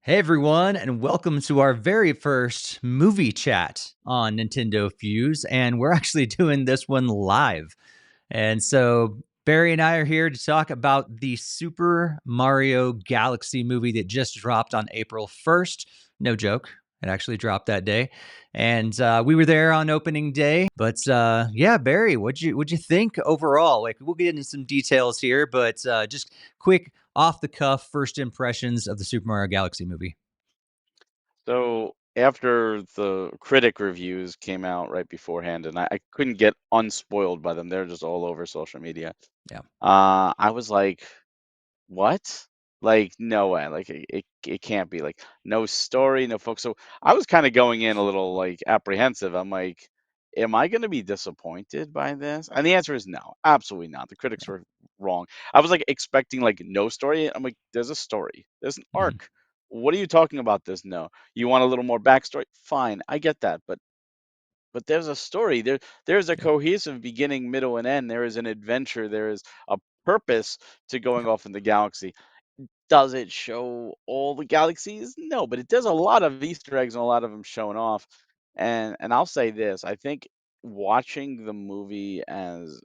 Hey everyone, and welcome to our very first movie chat on NintendoFuse. And we're actually doing this one live. And so Barry and I are here to talk about the Super Mario Galaxy movie that just dropped on April 1st. No joke. It actually dropped that day. And we were there on opening day. But yeah, Barry, what'd you think overall? Like, we'll get into some details here, but just quick off the cuff first impressions of the Super Mario Galaxy movie. So after the critic reviews came out right beforehand, and I couldn't get unspoiled by them, they're just all over social media. Yeah. I was like, "What? Like, no way! Like, it can't be like no story, no folks." So I was kind of going in a little like apprehensive. I'm like, "Am I going to be disappointed by this?" And the answer is no, absolutely not. The critics were wrong. I was like expecting like no story. I'm like, "There's a story. There's an Mhm. arc. What are you talking about? This no. You want a little more backstory? Fine, I get that, but there's a story. There's a Yeah. cohesive beginning, middle, and end. There is an adventure. There is a purpose to going off in the galaxy. Does it show all the galaxies? No, but it does a lot of Easter eggs and a lot of them showing off. And I'll say this, I think watching the movie as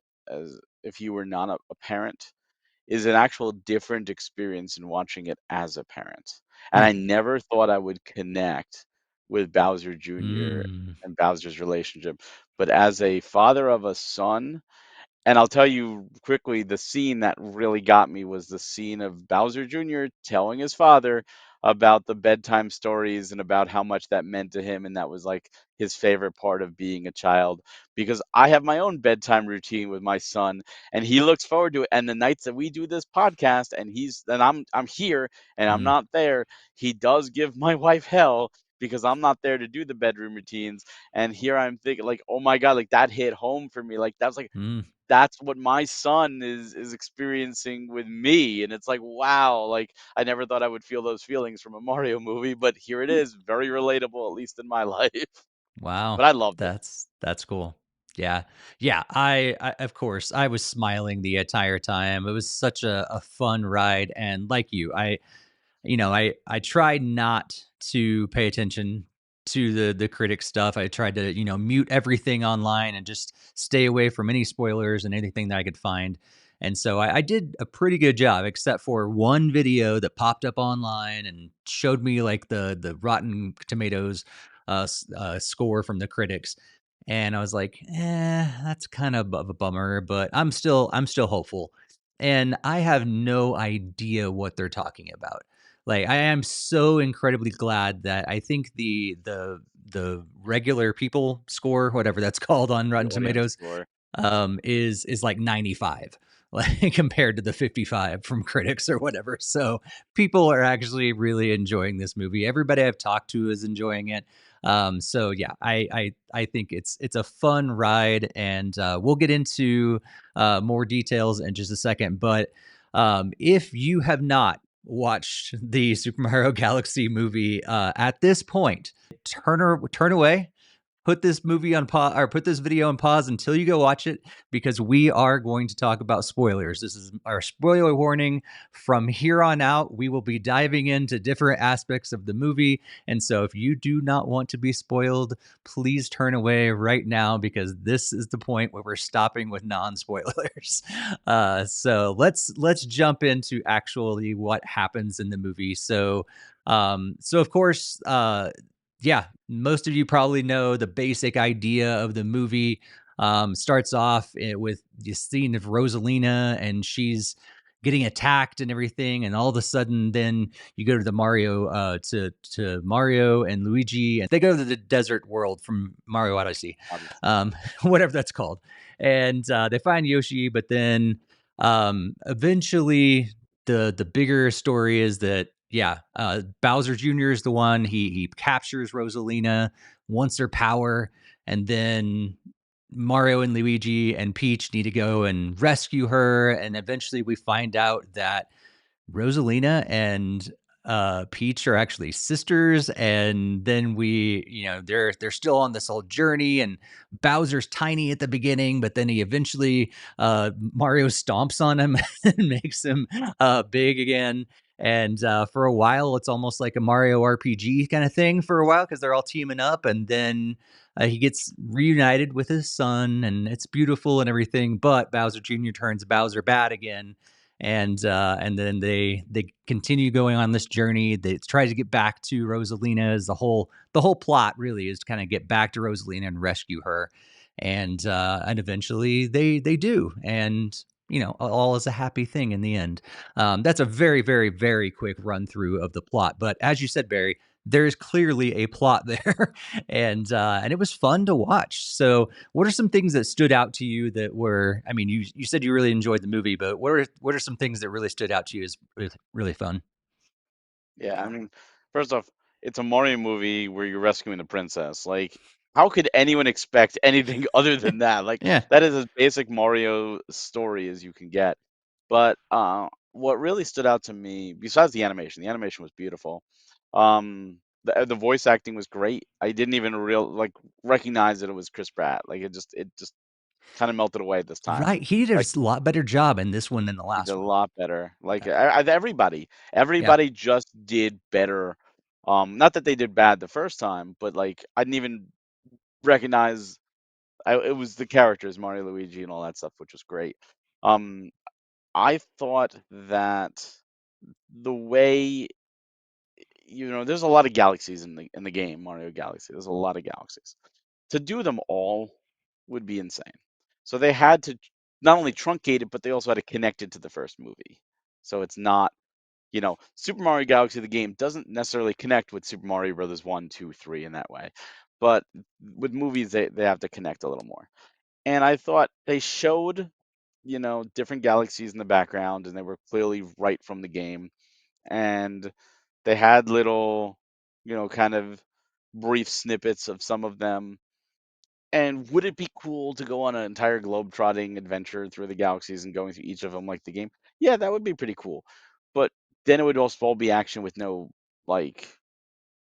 if you were not a parent is an actual different experience in watching it as a parent. And I Hmm. never thought I would connect with Bowser Jr. Mm. and Bowser's relationship. But as a father of a son, and I'll tell you quickly, the scene that really got me was the scene of Bowser Jr. telling his father about the bedtime stories and about how much that meant to him. And that was like his favorite part of being a child. Because I have my own bedtime routine with my son, and he looks forward to it. And the nights that we do this podcast, and I'm here and I'm Mm. not there, he does give my wife hell because I'm not there to do the bedroom routines. And here I'm thinking, like, oh my God, like that hit home for me. Like that was like Mm. that's what my son is experiencing with me, and it's like, wow, like, I never thought I would feel those feelings from a Mario movie, but here it is, very relatable, at least in my life. Wow. But I loved it. That's cool. Yeah. Yeah. I of course I was smiling the entire time. It was such a fun ride. And like you, I tried not to pay attention to the critic stuff. I tried to, mute everything online and just stay away from any spoilers and anything that I could find. And so I did a pretty good job, except for one video that popped up online and showed me like the Rotten Tomatoes score from the critics. And I was like, that's kind of a bummer, but I'm still hopeful. And I have no idea what they're talking about. Like, I am so incredibly glad that I think the regular people score, whatever that's called on The Rotten audience Tomatoes, score. is like 95, like compared to the 55 from critics or whatever. So people are actually really enjoying this movie. Everybody I've talked to is enjoying it. So yeah, I think it's a fun ride, and we'll get into more details in just a second. But if you have not watched the Super Mario Galaxy movie at this point, turn away, put this movie on pause, or put this video on pause until you go watch it, because we are going to talk about spoilers. This is our spoiler warning. From here on out, we will be diving into different aspects of the movie. And so if you do not want to be spoiled, please turn away right now, because this is the point where we're stopping with non-spoilers. So let's jump into actually what happens in the movie. So of course, yeah, most of you probably know the basic idea of the movie. Starts off with the scene of Rosalina, and she's getting attacked and everything, and all of a sudden, then you go to the Mario, to Mario and Luigi, and they go to the desert world from Mario Odyssey, Obviously. um, whatever that's called, and they find Yoshi, but then eventually the bigger story is that, yeah, Bowser Jr. is the one. He captures Rosalina, wants her power, and then Mario and Luigi and Peach need to go and rescue her. And eventually, we find out that Rosalina and Peach are actually sisters, and then they're still on this whole journey. And Bowser's tiny at the beginning, but then he eventually Mario stomps on him and makes him big again. And for a while, it's almost like a Mario RPG kind of thing for a while because they're all teaming up, and then he gets reunited with his son, and it's beautiful and everything. But Bowser Jr. turns Bowser bad again, and then they continue going on this journey. They try to get back to Rosalina. Is the whole plot really is to kind of get back to Rosalina and rescue her, and eventually they do, and all is a happy thing in the end. That's a very, very, very quick run through of the plot. But as you said, Barry, there is clearly a plot there, and it was fun to watch. So, what are some things that stood out to you that were? I mean, you said you really enjoyed the movie, but what are some things that really stood out to you as really, really fun? Yeah, I mean, first off, it's a Mario movie where you're rescuing the princess. Like, how could anyone expect anything other than that? Like, Yeah, that is as basic Mario story as you can get. But what really stood out to me, besides the animation was beautiful. The voice acting was great. I didn't even recognize that it was Chris Pratt. Like, it just kind of melted away at this time. right. He did Like, a lot better job in this one than the he did last a one. lot better. Like, Yeah, everybody, yeah. everybody just did better. Not that they did bad the first time, but like I didn't even recognize. It was the characters, Mario, Luigi, and all that stuff, which was great. Um, I thought that the way there's a lot of galaxies in the game, Mario Galaxy. There's a lot of galaxies. To do them all would be insane. So they had to not only truncate it, but they also had to connect it to the first movie. So it's not Super Mario Galaxy, the game, doesn't necessarily connect with Super Mario Brothers 1, 2, 3 in that way. But with movies, they have to connect a little more. And I thought they showed, different galaxies in the background, and they were clearly right from the game. And they had little, kind of brief snippets of some of them. And would it be cool to go on an entire globe-trotting adventure through the galaxies and going through each of them like the game? Yeah, that would be pretty cool. But then it would also all be action with no like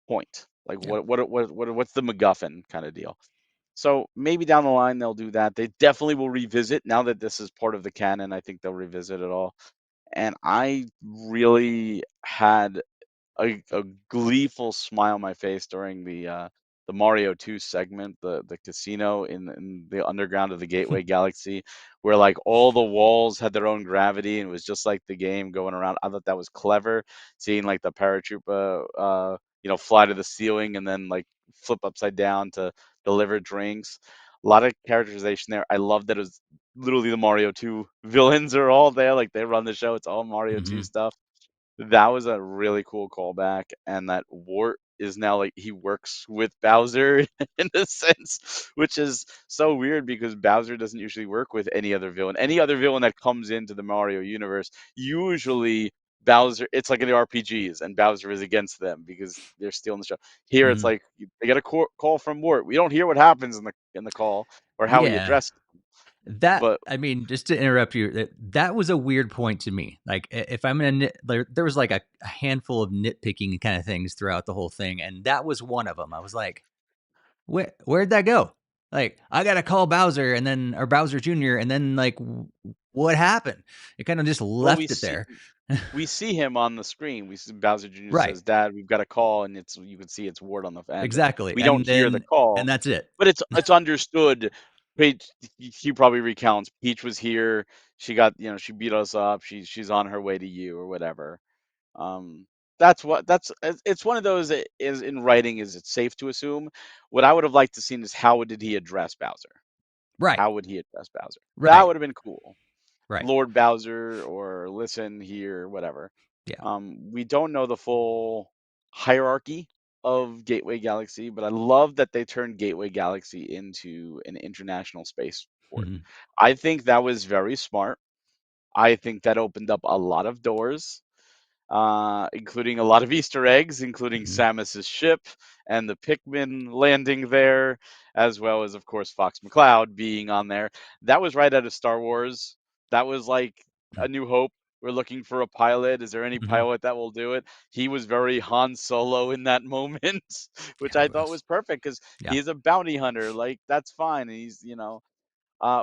point. Like Yeah. what's the MacGuffin kind of deal? So maybe down the line they'll do that. They definitely will revisit now that this is part of the canon. I think they'll revisit it all. And I really had a gleeful smile on my face during the Mario 2 segment, the casino in the underground of the Gateway Galaxy, where like all the walls had their own gravity and it was just like the game going around. I thought that was clever, seeing like the paratrooper fly to the ceiling and then like flip upside down to deliver drinks. A lot of characterization there. I love that it was literally the Mario 2 villains are all there, like they run the show. It's all Mario 2 Hmm. stuff. That was a really cool callback, and that Wart is now like he works with Bowser in a sense, which is so weird because Bowser doesn't usually work with any other villain. Any other villain that comes into the Mario universe, usually Bowser, it's like in the RPGs, and Bowser is against them because they're stealing the show. Here, it's Hmm. like they get a call from Wart. We don't hear what happens in the call or how he Yeah. addressed, That but I mean, just to interrupt you, that was a weird point to me. Like, if I'm gonna there was like a handful of nitpicking kind of things throughout the whole thing, and that was one of them. I was like, where'd that go? Like, I gotta call Bowser and then or Bowser Jr. and then like, what happened? It kind of just well, we left it see there. we see him on the screen. We see Bowser Jr. Right. says, "Dad, we've got a call," and it's you can see it's Ward on the end. Exactly. We don't hear the call, And that's it. but it's understood. Peach, he probably recounts. Peach was here. She got she beat us up. She's on her way to you or whatever. Um, it's one of those that is in writing. Is it safe to assume? What I would have liked to seen is how did he address Bowser? Right. How would he address Bowser? That Right. would have been cool. Right. Lord Bowser or listen here, whatever. Yeah. We don't know the full hierarchy of Gateway Galaxy, but I love that they turned Gateway Galaxy into an international spaceport. Hmm. I think that was very smart. I think that opened up a lot of doors, including a lot of Easter eggs, including Hmm. Samus's ship and the Pikmin landing there, as well as, of course, Fox McCloud being on there. That was right out of Star Wars. That was like A New Hope. We're looking for a pilot. Is there any Hmm. pilot that will do it? He was very Han Solo in that moment, which Yeah. I It thought was. was perfect because Yeah. he's a bounty hunter. Like, that's fine. And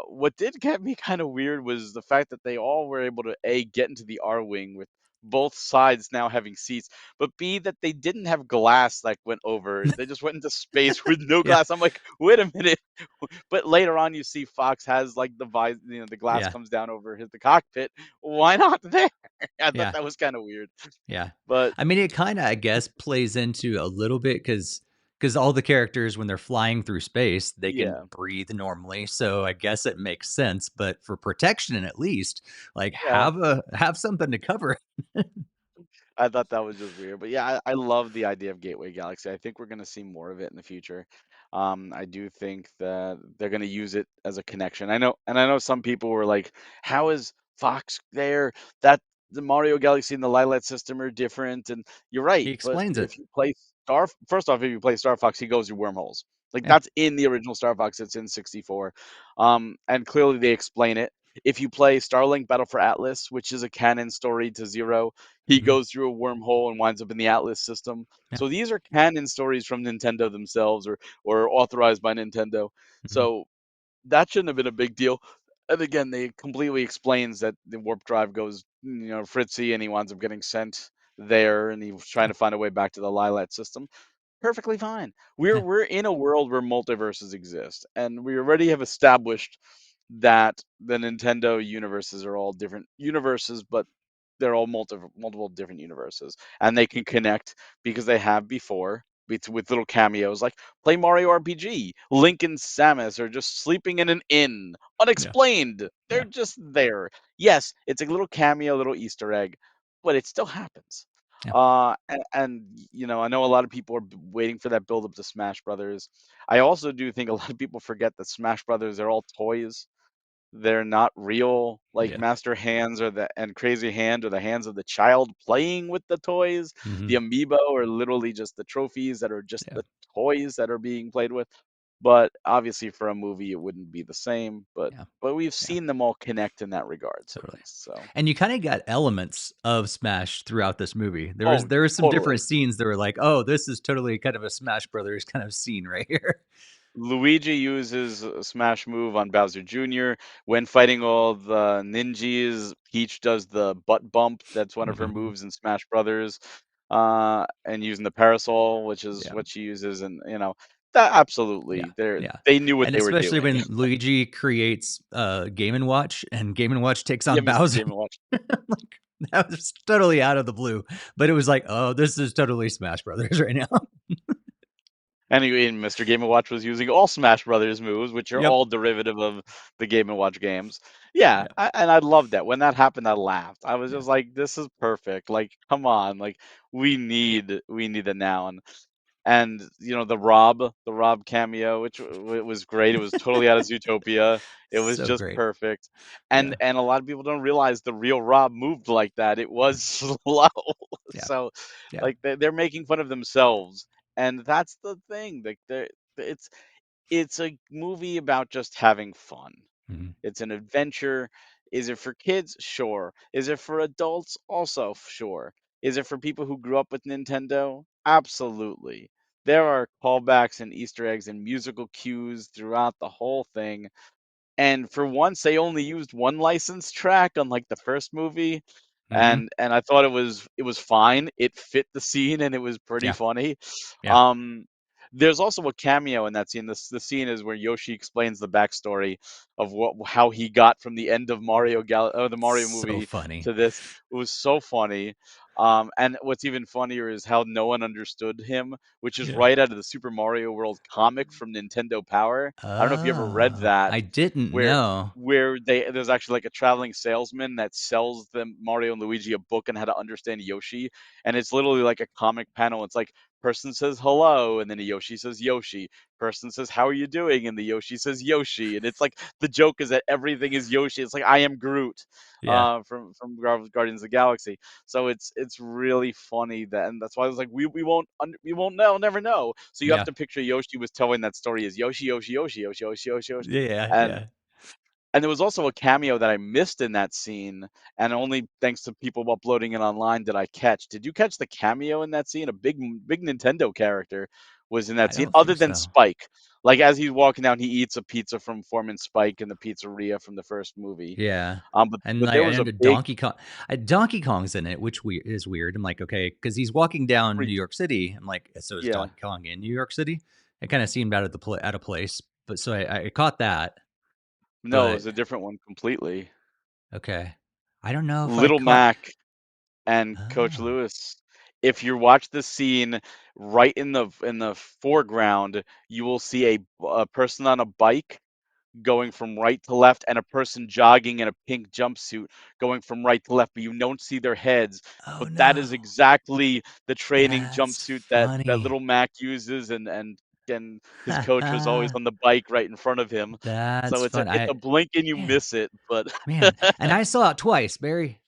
what did get me kind of weird was the fact that they all were able to get into the R wing with both sides now having seats, but B, that they didn't have glass that went over. They just went into space with no Yeah, glass. I'm like, wait a minute. But later on, you see Fox has like the glass yeah, comes down over the cockpit. Why not there? I thought yeah. that was kind of weird. Yeah. But I mean, it kinda, I guess, plays into a little bit because all the characters, when they're flying through space, they can yeah, breathe normally, so I guess it makes sense, but for protection at least, like, yeah. have something to cover. I thought that was just weird, but yeah, I love the idea of Gateway Galaxy. I think we're going to see more of it in the future. I do think that they're going to use it as a connection. I know some people were like, "How is Fox there? That the Mario Galaxy and the Lilat system are different." And you're He right, but explains it. if you play first off, if you play Star Fox, he goes through wormholes. Like Yeah. that's in the original Star Fox. It's in 64, and clearly they explain it. If you play Starlink Battle for Atlas, which is a canon story to Zero, he Mhm. goes through a wormhole and winds up in the Atlas system. Yeah. So these are canon stories from Nintendo themselves or authorized by Nintendo. Mhm. So that shouldn't have been a big deal. And again, they completely explains that the warp drive goes, fritzy, and he winds up getting sent there, and he was trying Yeah. to find a way back to the Lilat system. Perfectly fine. We're Yeah. we're in a world where multiverses exist, and we already have established that the Nintendo universes are all different universes, but they're all multiple different universes, and they can connect because they have before with little cameos like play Mario RPG. Link and Samus are just sleeping in an inn, Yeah. unexplained. They're Yeah. just there. Yes, it's a little cameo, little Easter egg, but it still happens. Yeah. I know a lot of people are waiting for that build up to Smash Brothers. I also do think a lot of people forget that Smash Brothers are all toys. They're not real, like Yeah. Master Hands or the and Crazy Hand or the hands of the child playing with the toys. The Mhm. amiibo are literally just the trophies that are just Yeah. the toys that are being played with. But obviously for a movie it wouldn't be the same, Yeah. but we've Yeah. seen them all connect in that regards at Totally. least. So, And you kinda got elements of Smash throughout this movie. oh, There was some different totally. scenes that were like, "Oh, this is totally kind of a Smash Brothers kind of scene right here." Luigi uses a smash move on Bowser Jr. When fighting all the ninjas. Peach does the butt bump. That's one of her Mhm. moves in Smash Brothers. And using the parasol, which is Yeah. what she uses, and that Yeah. absolutely Yeah. they knew what And they were especially doing. when Luigi creates, Game& and Watch, and Game& and Watch takes Yeah, on Mr. Bowser. Game and Watch. Like, that was totally out of the blue, but it was like, "Oh, this is totally Smash Brothers right now." Anyway, and Mr. Game& and Watch was using all Smash Brothers moves, which are Yep. all derivative of the Game& and Watch games. Yeah, Yeah. and I loved that. When that happened, I laughed. I was Yeah. just like, "This is perfect. Like, come on. Like, we need it now." And the Rob cameo, which was great. It was totally out of Zootopia. It was So just great. perfect. And Yeah. and a lot of people don't realize the real Rob moved like that. It was slow. Yeah. So, Yeah. like, they're making fun of themselves, and that's the thing. Like, it's it's a movie about just having fun. Mhm. It's an adventure. Is it for kids? Sure. Is it for adults? Also, sure. Is it for people who grew up with Nintendo? Absolutely. There are callbacks and Easter eggs and musical cues throughout the whole thing. And for once, they only used one licensed track, unlike the first movie, Mhm. and I thought it was fine. It fit the scene, and it was pretty Yeah. funny. Yeah. Um, there's also a cameo in that scene. The scene is where Yoshi explains the backstory of how he got from the end of the Mario So movie funny. to this. It was so funny. And what's even funnier is how no one understood him, which is Yeah. right out of the Super Mario World comic from Nintendo Power. I don't know if you ever read Oh, that, I didn't where know. there's actually like a traveling salesman that sells them Mario and Luigi a book on how to understand Yoshi, and it's literally like a comic panel. It's like person says hello, and then the Yoshi says Yoshi. Person says how are you doing, and the Yoshi says Yoshi. And it's like the joke is that everything is Yoshi. It's like I am Groot, Yeah. from Guardians of the Galaxy. So it's really funny that, and that's why I was like we won't know, never know. So you have Yeah. to picture Yoshi was telling that story as Yoshi Yoshi Yoshi Yoshi Yoshi Yoshi Yoshi, Yeah. and Yeah. there was also a cameo that I missed in that scene, and only thanks to people uploading it online did I catch. Did you catch the cameo in that scene? A big Nintendo character was in that I scene, don't other think than so. Spike. Like as he's walking down, he eats a pizza from Foreman Spike in the pizzeria from the first movie. Yeah. But And there like was a and big Donkey Kong's in it, which is weird. I'm like, okay, because he's walking down New re- York City. I'm like, so is yeah. Donkey Kong in New York City? It kind of seemed out of place, but so I caught that. No, it But was a different one completely. okay, I don't know if I Little caught. Mac and Coach Oh, Lewis. If you watch the scene right in the foreground, you will see a person on a bike going from right to left and a person jogging in a pink jumpsuit going from right to left, but you don't see their heads. oh But that is no, exactly the training that's jumpsuit that funny. little Mac uses, and his coach was always on the bike right in front of him. That's So fun. it's a blink and you Man, miss it, but and I saw it twice, Barry.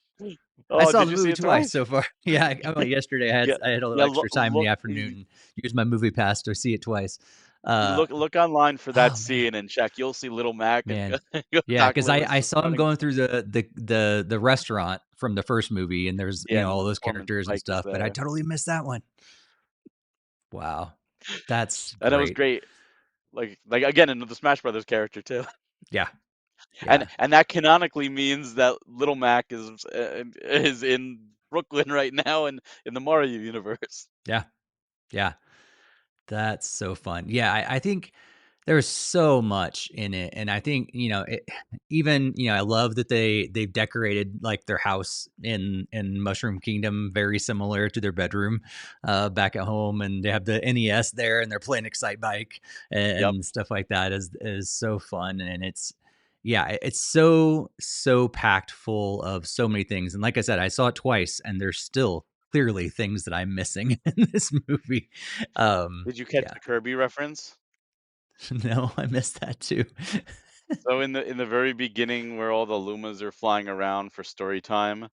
I oh, saw did the you see movie it twice twice? so far. Yeah, yesterday Yeah, I had a little yeah. extra time in the afternoon and used my movie pass to see it twice. Uh, Look online for that oh man, scene and check. You'll see Little Mac and man, yeah, Doc because I Lewis saw him running. going through the restaurant from the first movie, and there's Yeah, all and those Foreman's characters and bike is stuff, but I there, totally missed that one. Wow, that's and it was great. great. Like again, another Smash Brothers character too, Yeah, yeah, and that canonically means that Little Mac is in Brooklyn right now in the Mario universe. yeah, yeah. That's so fun. Yeah, I think there's so much in it, and I think even I love that they've decorated like their house in Mushroom Kingdom very similar to their bedroom back at home, and they have the NES there, and they're playing Excite Bike Yep. and stuff like that is so fun, and it's so packed full of so many things, and like I said, I saw it twice, and there's still clearly things that I'm missing in this movie. Did you catch Yeah, the Kirby reference? no, I missed that too. So in the very beginning, where all the Lumas are flying around for story time,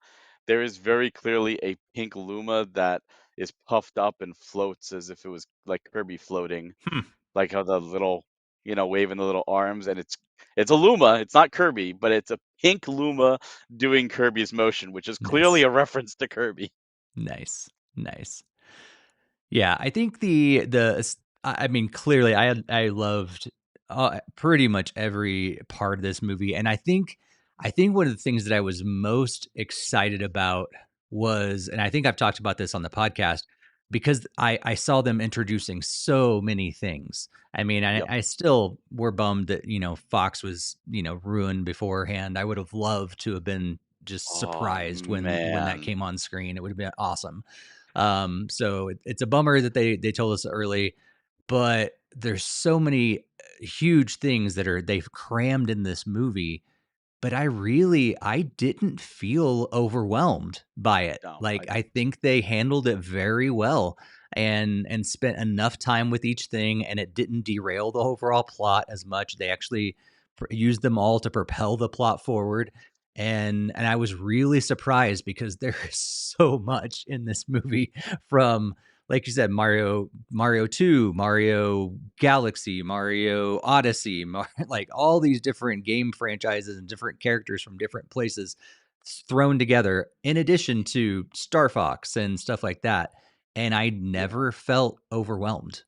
there is very clearly a pink Luma that is puffed up and floats as if it was like Kirby floating. Hmm, Like how the little, waving the little arms, and it's a Luma. It's not Kirby, but it's a pink Luma doing Kirby's motion, which is clearly nice, a reference to Kirby. nice, nice. Yeah, I think I mean, clearly, I loved pretty much every part of this movie, and I think one of the things that I was most excited about was, and I think I've talked about this on the podcast because I saw them introducing so many things. I mean, Yep. I still were bummed that Fox was ruined beforehand. I would have loved to have been just Oh surprised when that man. came on screen. It would have been awesome. So it's a bummer that they told us early, but there's so many huge things that they've crammed in this movie, but I didn't feel overwhelmed by it. No, Like, I think they handled it very well and spent enough time with each thing, and it didn't derail the overall plot as much. They actually used them all to propel the plot forward, and I was really surprised because there is so much in this movie from, like you said, Mario 2, Mario Galaxy, Mario Odyssey, like all these different game franchises and different characters from different places thrown together, in addition to Star Fox and stuff like that. And I yeah. never felt overwhelmed.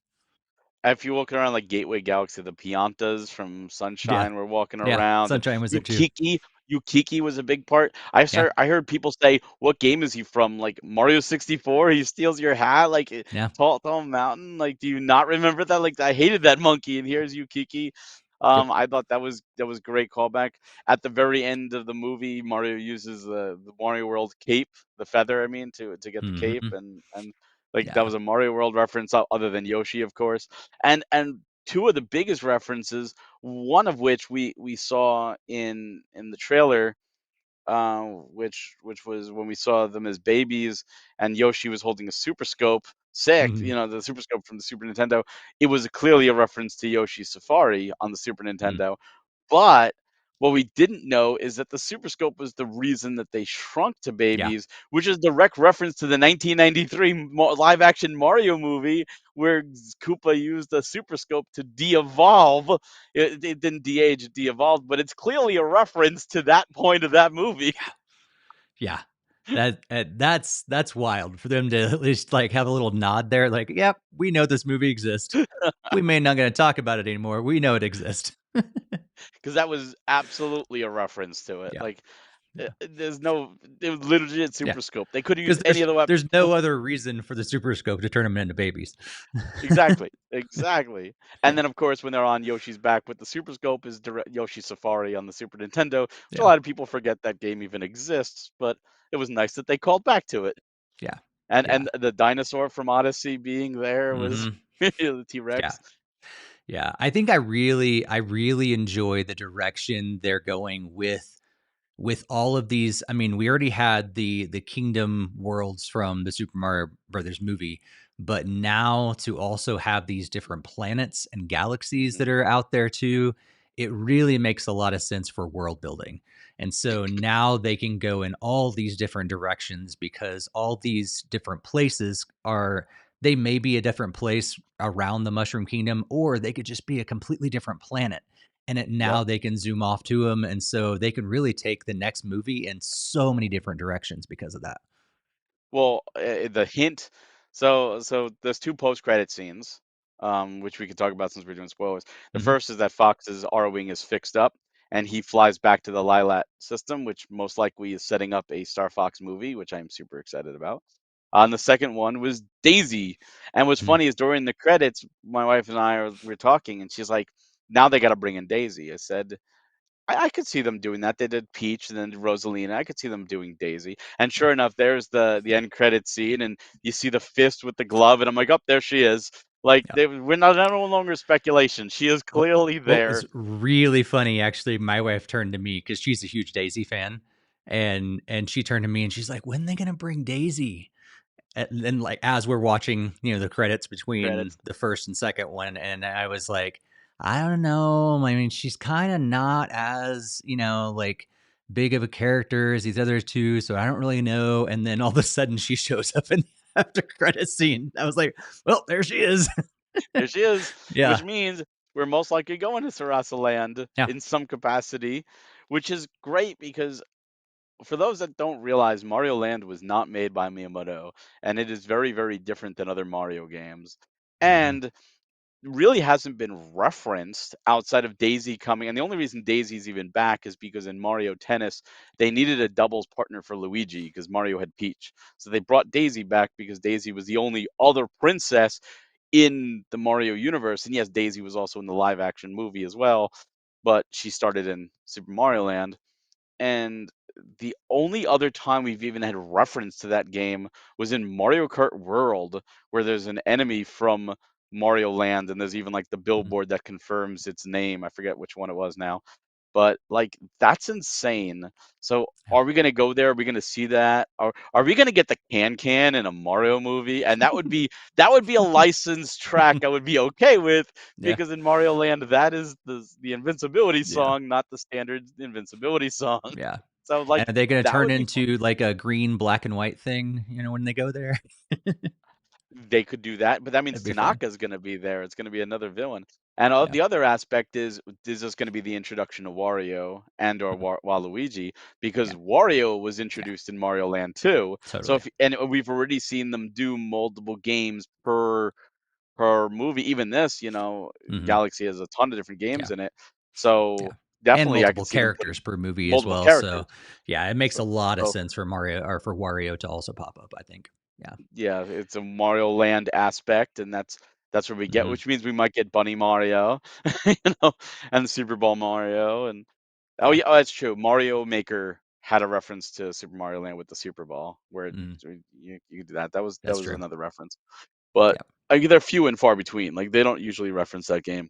If you're walking around like Gateway Galaxy, the Piantas from Yeah. Sunshine were walking Yeah. around, and Sunshine was there too. Yukiki Yukiki was a big part. Yeah. I heard people say, "What game is he from?" Like Mario 64, he steals your hat, like Yeah. Tall Mountain. Like, do you not remember that? Like, I hated that monkey, and here's Yukiki. Yep. I thought that was great callback. At the very end of the movie, Mario uses the Mario World cape, the feather, I mean, to get the cape, Hmm. and like that Yeah. was a Mario World reference, other than Yoshi, of course. And two of the biggest references, one of which we saw in the trailer, which was when we saw them as babies, and Yoshi was holding a Super Scope. Sick, Hmm. the Super Scope from the Super Nintendo. It was clearly a reference to Yoshi's Safari on the Super Hmm. Nintendo. But what we didn't know is that the Super Scope was the reason that they shrunk to Yeah. babies, which is direct reference to the 1993 live action Mario movie where Koopa used the Super Scope to de-evolve. It didn't de-age, it de-evolved, but it's clearly a reference to that point of that movie. Yeah. Yeah. That's wild for them to at least, like, have a little nod there, like, "Yep, we know this movie exists. We may not gonna talk about it anymore. We know it exists." Because that was absolutely a reference to it. Yeah, Like, yeah, there's no it was legit yeah. Super Scope. They could use Because any of the there's weapons. no other reason for the Super Scope to turn them into babies. Exactly, exactly. And Yeah, then, of course, when they're on Yoshi's Back with the Super Scope is direct Yoshi Safari on the Super Nintendo, which a yeah, lot of people forget that game even exists, but it was nice that they called back to it. yeah, yeah. And the dinosaur from Odyssey being there was Mhm. the Yeah. T-Rex. Yeah, I think I really enjoy the direction they're going with all of these. I mean, we already had the kingdom worlds from the Super Mario Brothers movie, but now to also have these different planets and galaxies that Mhm. are out there too, it really makes a lot of sense for world building. And so now they can go in all these different directions because all these different places are, they may be a different place around the Mushroom Kingdom, or they could just be a completely different planet, and it Yep. now they can zoom off to them, and so they can really take the next movie in so many different directions because of that. Well, the hint. So there's two post-credit scenes, which we can talk about since we're doing spoilers. The Mhm, first is that Fox's R-wing is fixed up, and he flies back to the Lilat system, which most likely is setting up a Star Fox movie, which I'm super excited about. And the second one was Daisy, and what's mhm, funny is during the credits, my wife and we're talking, and she's like, "Now they got to bring in Daisy." I said, I could see them doing that. They did Peach and then Rosalina. I could see them doing Daisy. And yeah, sure enough, there's the end credit scene, and you see the fist with the glove, and I'm like, oh, there she is. Like yeah. we're not no longer speculation. She is What clearly what there. was really funny, actually, my wife turned to me because she's a huge Daisy fan, and she turned to me and she's like, "When they gonna bring Daisy?" And then, like, as we're watching, the credits between Credits. the first and second one, and I was like, I don't know. I mean, she's kind of not as, like, big of a character as these other two, so I don't really know. And then all of a sudden she shows up in the after credit scene. I was like, well, there she is. There she is, Yeah. which means we're most likely going to Sarasa Land Yeah. in some capacity, which is great because for those that don't realize, Mario Land was not made by Miyamoto, and it is very, very different than other Mario games. Hmm. And really hasn't been referenced outside of Daisy coming. And the only reason Daisy's even back is because in Mario Tennis, they needed a doubles partner for Luigi because Mario had Peach. So they brought Daisy back because Daisy was the only other princess in the Mario universe. And yes, Daisy was also in the live action movie as well, but she started in Super Mario Land. And the only other time we've even had reference to that game was in Mario Kart World, where there's an enemy from Mario Land, and there's even like the Hmm. billboard that confirms its name. I forget which one it was now, but like that's insane. So Yeah. are we gonna go there? Are we gonna see that? Are we gonna get the can in a Mario movie? And that would be a licensed track I would be okay with Yeah. because in Mario Land that is the invincibility Yeah. song, not the standard invincibility song. Yeah. So like And are they going to that turn would be fun. into like a green, black, and white thing, when they go there? They could do that, but that means That'd be fun. Tanaka's gonna be there. It's gonna be another villain. And Yeah. the other aspect is this gonna be the introduction of Wario and or Mhm. Waluigi because Yeah. Wario was Yeah. introduced in Mario Land too. So Totally. if and we've already seen them do multiple games per movie. Even this, Hmm. Galaxy has a ton of different Yeah. games in it. Yeah. So And definitely I could multiple see them characters putting per movie as multiple well. So, characters. yeah, it makes So a lot of so sense for Mario or for Wario to also pop up, I think. Yeah. yeah, it's a Mario Land aspect, and that's what we get, Hmm. which means we might get Bunny Mario, know, and Super Bowl Mario, and oh Yeah. yeah, oh, that's true. Mario Maker had a reference to Super Mario Land with the Super Ball, where Hmm. you could do that. That That's was true. another reference. But Yeah. they're few and far between. Like they don't usually reference that game.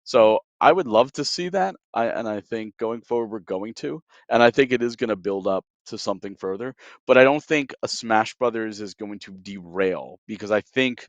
So I would love to see that. I think going forward we're going to, and I think it is going to build up to something further. But I don't think a Smash Brothers is going to derail because I think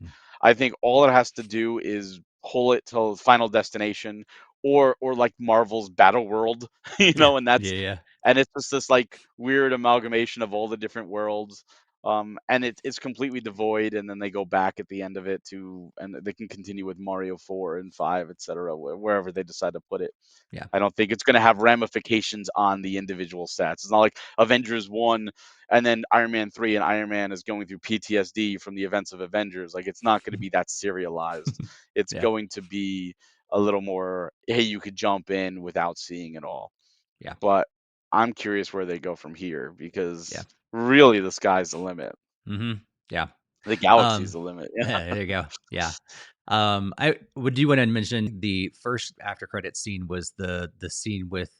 all it has to do is pull it to Final Destination or like Marvel's Battle World, Yeah. and Yeah. Yeah. it's just this like weird amalgamation of all the different worlds. And it's completely devoid, and then they go back at the end of it to, and they can continue with Mario 4 and 5, etc., wherever they decide to put it. Yeah. I don't think it's going to have ramifications on the individual stats. It's not like Avengers 1 and then Iron Man 3 and Iron Man is going through PTSD from the events of Avengers. Like, it's not going to be that serialized. It's Yeah. going to be a little more, hey, you could jump in without seeing it all. Yeah. But I'm curious where they go from here, Yeah. because really the sky's the limit. Mhm. Yeah. The galaxy's Um, the limit. yeah, there you go. Yeah. I would do want to mention the first after credit scene was the scene with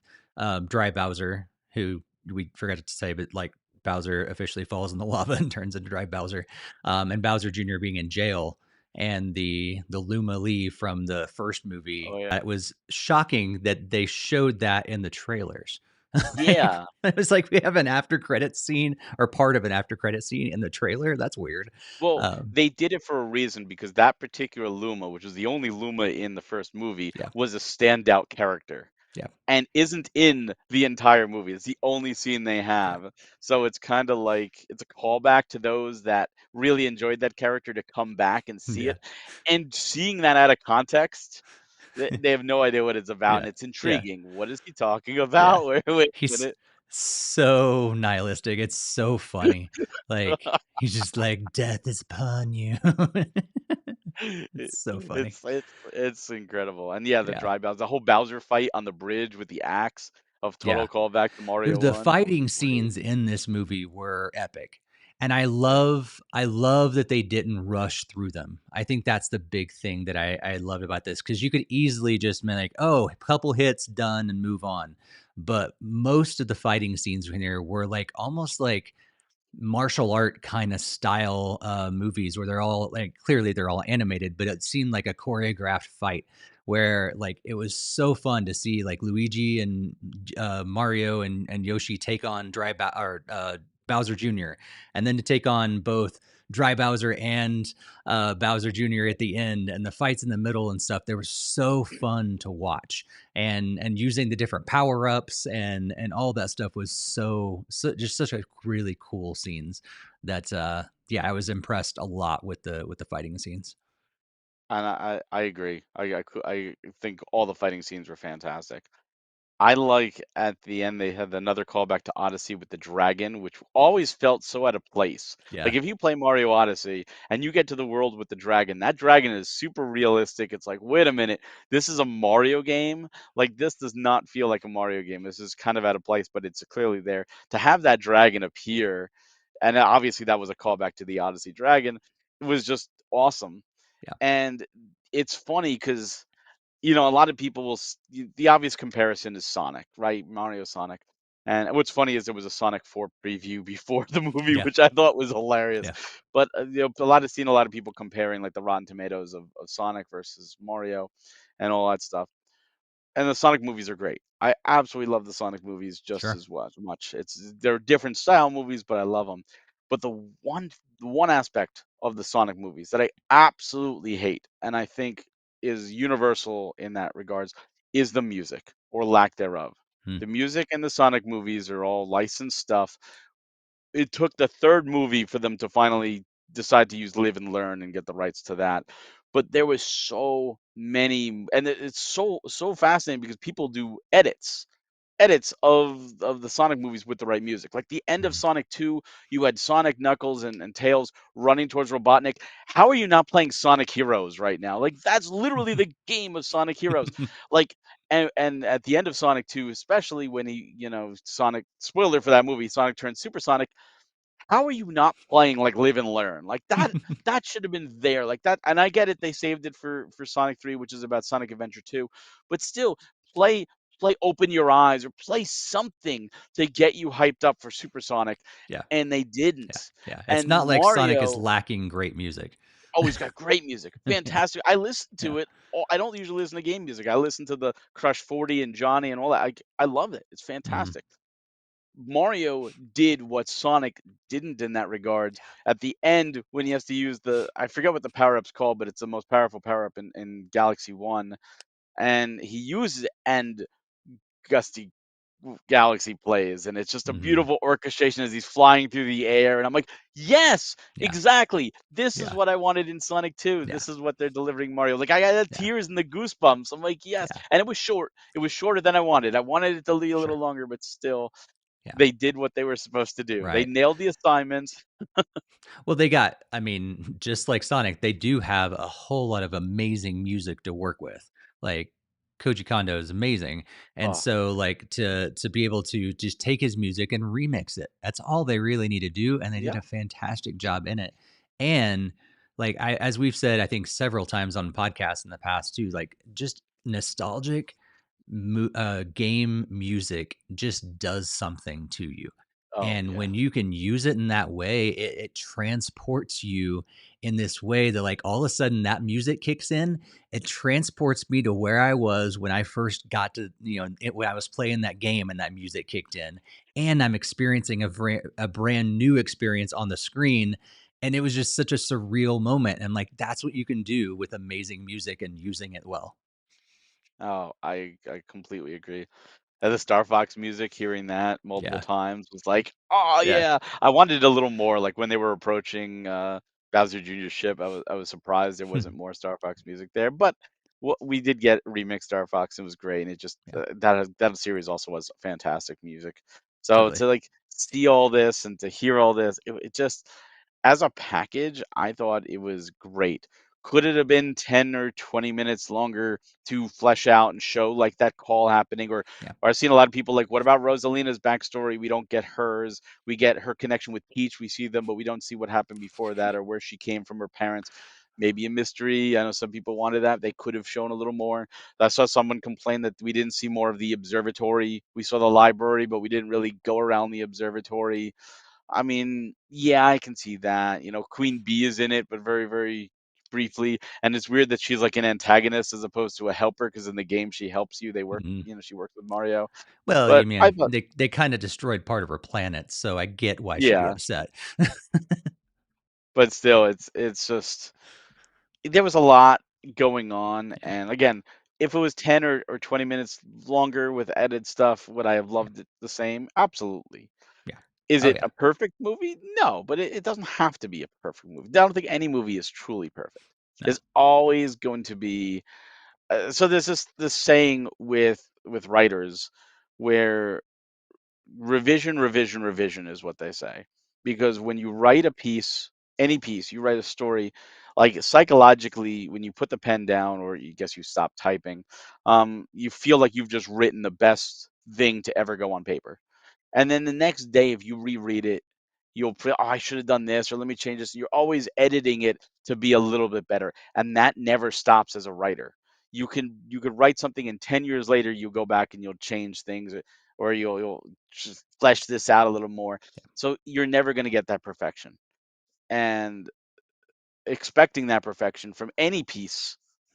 Dry Bowser, who we forgot to say, but like Bowser officially falls in the lava and turns into Dry Bowser, and Bowser Jr. being in jail, and the Luma Lee from the first movie. Oh yeah. It was shocking that they showed that in the trailers. Like, Yeah. it was like we have an after credit scene or part of an after credit scene in the trailer. That's weird. Well, Um, they did it for a reason, because that particular Luma, which was the only Luma in the first movie, yeah, was a standout character yeah, and isn't in the entire movie. It's the only scene they yeah, have. So it's kind of like it's a callback to those that really enjoyed that character to come back and see yeah, it. And seeing that out of context, they have no idea what it's about, yeah, and it's yeah, intriguing. What is he talking yeah. about? Wait a He's minute. so nihilistic. It's so funny. Like he's just like, "Death is upon you." It's so funny. It's incredible, and yeah, the Yeah, dry Bowser, the whole Bowser fight on the bridge with the axe, of total yeah. callback to Mario The 1. fighting Great. scenes in this movie were epic, and Yeah. I love that they didn't rush through them. I think that's the big thing that I loved about this, because you could easily just be like, "Oh, a couple hits, done, and move on." But most of the fighting scenes in here were like almost like martial art kind of style movies where they're all like clearly they're all animated, but it seemed like a choreographed fight where like it was so fun to see like Luigi and Mario and Yoshi take on Bowser Jr. and then to take on both Dry Bowser and Bowser Jr. at the end, and the fights in the middle and stuff. They were so fun to watch, and using the different power ups and all that stuff was just such a really cool scenes that yeah, I was impressed a lot with the fighting scenes. And I agree. I think all the fighting scenes were fantastic. I like at the end they had another callback to Odyssey with the dragon, which always felt so out of place. Yeah. Like, if you play Mario Odyssey and you get to the world with the dragon, that dragon is super realistic. It's like, wait a minute, this is a Mario game? Like, this does not feel like a Mario game. This is kind of out of place, but it's clearly there. To have that dragon appear, and obviously that was a callback to the Odyssey dragon, was just awesome. Yeah. And it's funny because, a lot of people the obvious comparison is Sonic, right? Mario Sonic. And what's funny is there was a Sonic 4 preview before the movie, Yeah. which I thought was hilarious. Yeah. But seen a lot of people comparing like the Rotten Tomatoes of Sonic versus Mario and all that stuff. And the Sonic movies are great. I absolutely love the Sonic movies just Sure. as much. They're different style movies, but I love them. But the one aspect of the Sonic movies that I absolutely hate, and I think is universal in that regards, is the music or lack thereof. Hmm. The music in the Sonic movies are all licensed stuff. It took the third movie for them to finally decide to use Live and Learn and get the rights to that. But there was so many, and it's so fascinating because people do edits of the Sonic movies with the right music. Like the end of Mhm. Sonic 2, you had Sonic, Knuckles, and Tails running towards Robotnik. How are you not playing Sonic Heroes right now? Like, that's literally the game of Sonic Heroes. Like, and at the end of Sonic 2, especially when Sonic, spoiler for that movie, Sonic turns supersonic. How are you not playing like Live and Learn? Like, that should have been there. Like that, and I get it, they saved it for Sonic 3, which is about Sonic Adventure 2, but still play Open Your Eyes or play something to get you hyped up for Supersonic, Yeah. and they Yeah. didn't. Yeah. It's And not like Sonic is Mario lacking great music. always got great music. Yeah. Fantastic. I listen Yeah. to it. I don't usually listen to game music. I listen to the Crush 40 and Johnny and all that. I love it. It's Mhm. fantastic. Mario did what Sonic didn't in that regards. At the end, when he has to use I forget what the power up's called, but it's the most powerful power up in Galaxy 1. And he uses it, and Gusty Galaxy plays, and it's just a Mhm. beautiful orchestration as he's flying through the air, and I'm like, "Yes, Yeah. exactly. This is Yeah. what I wanted in Sonic 2. Yeah. This is what they're delivering Mario." Like, I got the Yeah. tears and the goosebumps. I'm like, "Yes." Yeah. And it was short. It was shorter than I wanted. I wanted it to be a little Sure. longer, but still, Yeah. they did what they were supposed to do. They Right. nailed the assignments. Well, they got I mean, just like Sonic, they do have a whole lot of amazing music to work with. Like, Koji Kondo is amazing, and Oh, so, like, to be able to just take his music and remix it, that's all they really need to do, and they did yeah. a fantastic job in it. And, like, as we've said, I think several times on podcasts in the past too, like, just nostalgic game music just does something to you. Oh, And yeah. when you can use it in that way, it transports you in this way that, like, all of a sudden that music kicks in. It transports me to where I was when I first got to, when I was playing that game and that music kicked in. And I'm experiencing a brand new experience on the screen. And it was just such a surreal moment. And, like, that's what you can do with amazing music and using it well. Oh, I completely agree. The Star Fox music, hearing that multiple Yeah. times was like, "Oh, Yeah. yeah." I wanted a little more, like, when they were approaching, Bowser Jr.'s ship, I was surprised there wasn't more Star Fox music there, but we did get remixed Star Fox, it was great, and it just, Yeah. that series also was fantastic music. So Totally. to, like, see all this and to hear all this, it just as a package, I thought it was great. Could it have been 10 or 20 minutes longer to flesh out and show, like, that call happening? Yeah. Or I've seen a lot of people like, what about Rosalina's backstory? We don't get hers. We get her connection with Peach. We see them, but we don't see what happened before that or where she came from, her parents. Maybe a mystery. I know some people wanted that. They could have shown a little more. I saw someone complain that we didn't see more of the observatory. We saw the library, but we didn't really go around the observatory. I mean, yeah, I can see that. Queen Bee is in it, but very, very briefly. And it's weird that she's like an antagonist as opposed to a helper, because in the game she helps you. They work, Mhm. she works with Mario. Well, But you I mean, thought, they kinda destroyed part of her planet, so I get why she'd be yeah, upset. but still, it's just there was a lot going on. Yeah, And again, if it was 10 or 20 minutes longer with added stuff, would I have yeah, loved it the same? Absolutely. yeah. Is Oh, it yeah. a perfect movie? No, but it doesn't have to be a perfect movie. I don't think any movie is truly perfect. No. There's always going to be so there's this saying with writers where revision, revision, revision is what they say. Because when you write a piece, any piece, you write a story, like psychologically, when you put the pen down or you guess you stop typing, you feel like you've just written the best thing to ever go on paper. And then the next day, if you reread it, you'll feel, oh, I should have done this, or let me change this. You're always editing it to be a little bit better. And that never stops as a writer. You could write something and 10 years later you go back and you'll change things, or you'll just flesh this out a little more. So you're never going to get that perfection. And expecting that perfection from Yeah,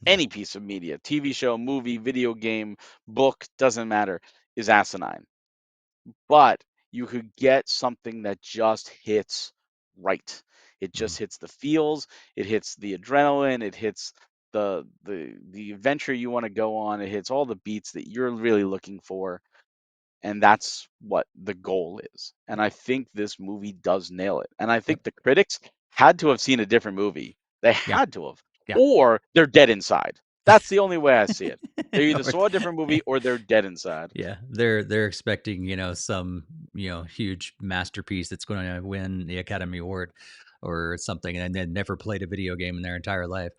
any piece of media, TV show, movie, video game, book, doesn't matter, is asinine. But you could get something that just hits right. It mhm, just hits the feels, it hits the adrenaline, it hits the adventure you want to go on, it hits all the beats that you're really looking for, and that's what the goal is. And I think this movie does nail it. And I yep, think the critics had to have seen a different movie. They yeah, had to have, yeah. or they're dead inside. That's the only way I see it. They either Or saw a different yeah. movie or they're dead inside. Yeah, they're expecting, some, huge masterpiece that's gonna win the Academy Award or something, and then never played a video game in their entire life.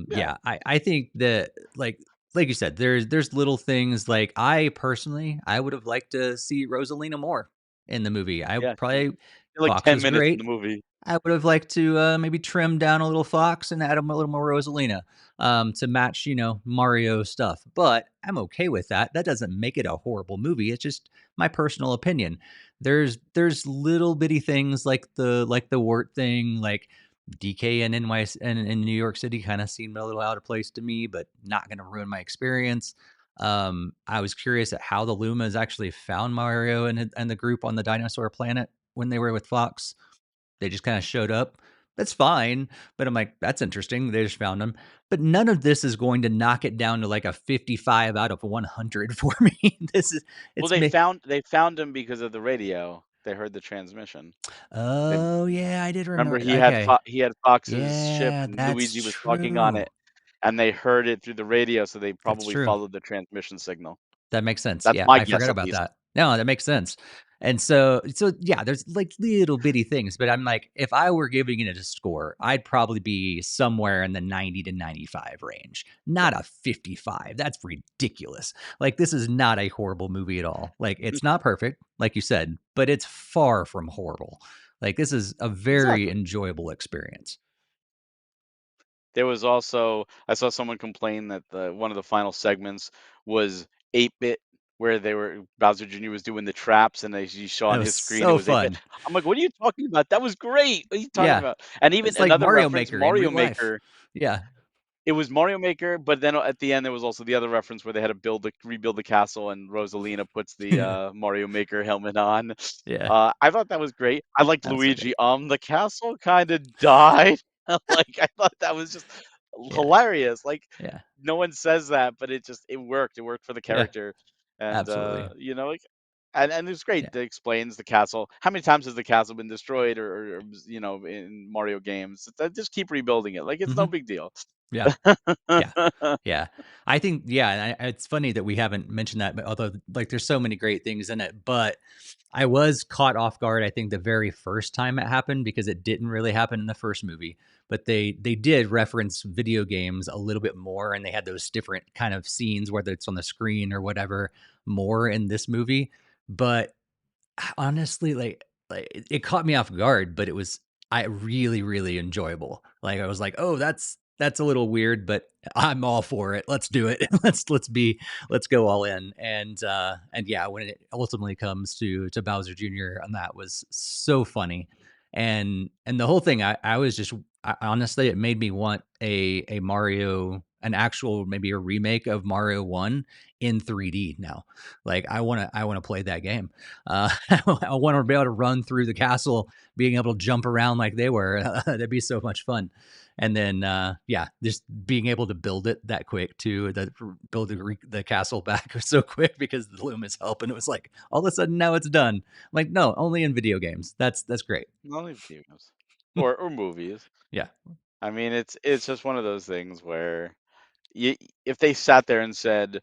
Yeah, Yeah, I think that, like you said, there's little things, like, I personally, I would have liked to see Rosalina more in the movie. I yeah. probably Like Fox 10 was minutes in great. the movie. I would have liked to, maybe trim down a little Fox and add a little more Rosalina, to match, Mario stuff. But I'm okay with that. That doesn't make it a horrible movie. It's just my personal opinion. There's little bitty things like the wart thing, like DK and NYC and in New York City kind of seemed a little out of place to me, but not going to ruin my experience. I was curious at how the Lumas actually found Mario and the group on the dinosaur planet when they were with Fox. They just kinda showed up. that's fine. But I'm like, that's interesting. They just found him. But none of this is going to knock it down to like a 55 out of 100 for me. This is, Well, it's me. they found him because of the radio. They heard the transmission. They Oh, yeah, I did remember remember. Okay. He had Fox's ship Yeah, and that's Luigi was talking on true. it, and they heard it through the radio, so they That's probably true. followed the transmission signal. That makes sense. That's Yeah, my I guess, forgot at about least. that. No, that makes sense. And so yeah, there's like little bitty things, but I'm like, if I were giving it a score, I'd probably be somewhere in the 90 to 95 range, not a 55. That's ridiculous. Like this is not a horrible movie at all. Like it's not perfect, like you said, but it's far from horrible. Like this is a very Exactly. enjoyable experience. There was also I saw someone complain that the one of the final segments was 8-bit, where they were Bowser Jr. was doing the traps, and as you saw It on was his screen, it so was 8-bit. fun. I'm like, "What are you talking about? That was great. What are you talking Yeah. about?" And even It's like another Mario reference, Maker in Mario real life. Maker. Yeah. It was Mario Maker, but then at the end, there was also the other reference where they had to rebuild the castle, and Rosalina puts the, Mario Maker helmet on. Yeah. I thought that was great. I liked That's so good. Luigi. The castle kinda died. Like, I thought that was just Yeah. hilarious. Like, Yeah. no one says that, but it worked. It worked for the Yeah. character, and, Absolutely. like and it's great. Yeah. It explains the castle. How many times has the castle been destroyed or, in Mario games? Just keep rebuilding it. Like, it's no Mhm. big deal. Yeah. Yeah. Yeah. I think, yeah, and it's funny that we haven't mentioned that, but although, like, there's so many great things in it, but I was caught off guard, I think, the very first time it happened because it didn't really happen in the first movie, but they did reference video games a little bit more, and they had those different kind of scenes, whether it's on the screen or whatever, more in this movie, but honestly, like it caught me off guard, but it was I really, really enjoyable. Like I was like, "Oh, that's a little weird, but I'm all for it. Let's do it. Let's go all in." And yeah, when it ultimately comes to Bowser Jr. and that was so funny. And the whole thing I was just honestly it made me want a Mario an actual maybe a remake of Mario 1 in 3D now. Like I want to play that game. I want to be able to run through the castle, being able to jump around like they were. That'd be so much fun. And then, yeah, just being able to build it that quick too, that build the castle back so quick because the Loomis help, and it was like all of a sudden now it's done. I'm like, no, only in video games. That's great. Only video games or movies. Yeah, I mean, it's just one of those things where you if they sat there and said,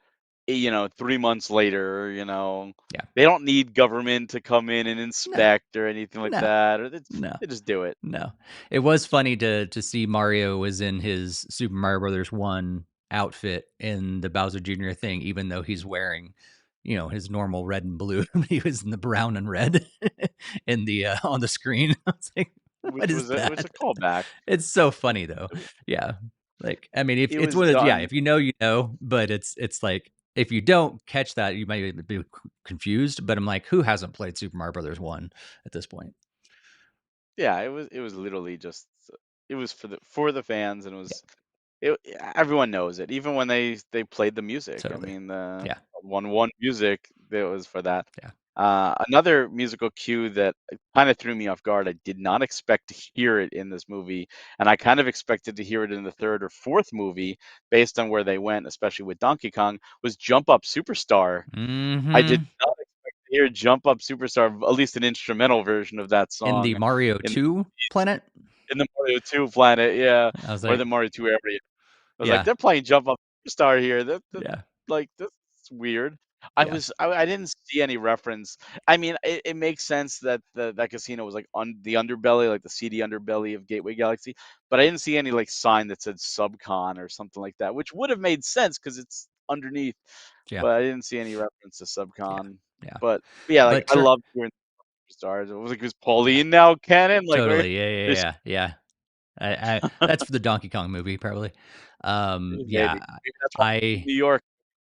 3 months later, yeah. they don't need government to come in and No, inspect or anything like no, that, or no. they just do it. No. It was funny to see Mario was in his Super Mario Brothers 1 outfit in the Bowser Jr. thing, even though he's wearing, his normal red and blue. He was in the brown and red in the on the screen. I was like, what is It was a that? callback. It's so funny though. It wa Yeah. Like, I mean, if it it's was one of those, yeah, done. if you know, you know, but it's like if you don't catch that, you might be confused. But I'm like, who hasn't played Super Mario Brothers 1 at this point? Yeah, it was literally just it was for the fans, and Yeah, everyone knows it. Even when they played the music. I totally. mean, the Yeah. 1-1 music, that was for that. Yeah. Another musical cue that kind of threw me off guard. I did not expect to hear it in this movie, and I kind of expected to hear it in the third or fourth movie based on where they went, especially with Donkey Kong, was Jump Up Superstar. I did Mhm. not expect to hear Jump Up Superstar, at least an instrumental version of that In the song Mario in 2 planet? in the Mario 2 planet, yeah, I was or like, the Mario 2 area. I was like, yeah, "They're playing Jump Up Superstar here. yeah, That's weird." yeah, I didn't see any reference. I mean, it makes sense that that casino was, like, on the underbelly, like, the seedy underbelly of Gateway Galaxy, but I didn't see any, like, sign that said Subcon or something like that, which would have made sense because it's underneath, yeah, but I didn't see any reference to yeah, Subcon. yeah. Yeah, like, But I loved hearing Stars. It was like, "Is Pauline now canon?" Like, where totally, yeah, yeah, there's yeah, yeah. I that's for the Donkey Kong movie, probably. Yeah, maybe that's why he's in I New York,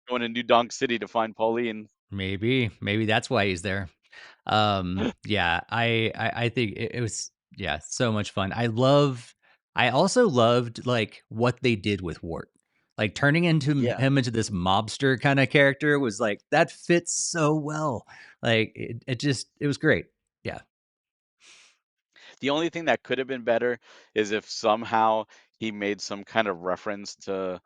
going to New Donk City to find Pauline. maybe that's why he's there. Yeah, I think it was yeah, so much fun. I also loved like what they did with Wart. Like turning into Yeah. him into this mobster kind of character was like that fits so well. Like it just it was great. Yeah. The only thing that could have been better is if somehow he made some kind of reference to